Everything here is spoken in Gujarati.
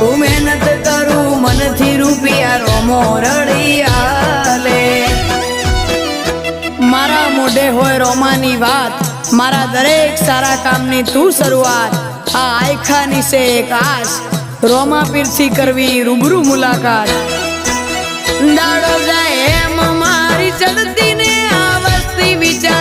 હું મહેનત કરું મનથી રૂપિયા રોમો રડી આલે મારા મોઢે હોય રોમાની વાત મારા દરેક સારા કામની તું શરૂઆત આ આયખાની છે એક આશ રોમા પીરથી કરવી રૂબરૂ મુલાકાત દાડો જાય એમ મારી ચડતી ને આ વસ્તી વિચાર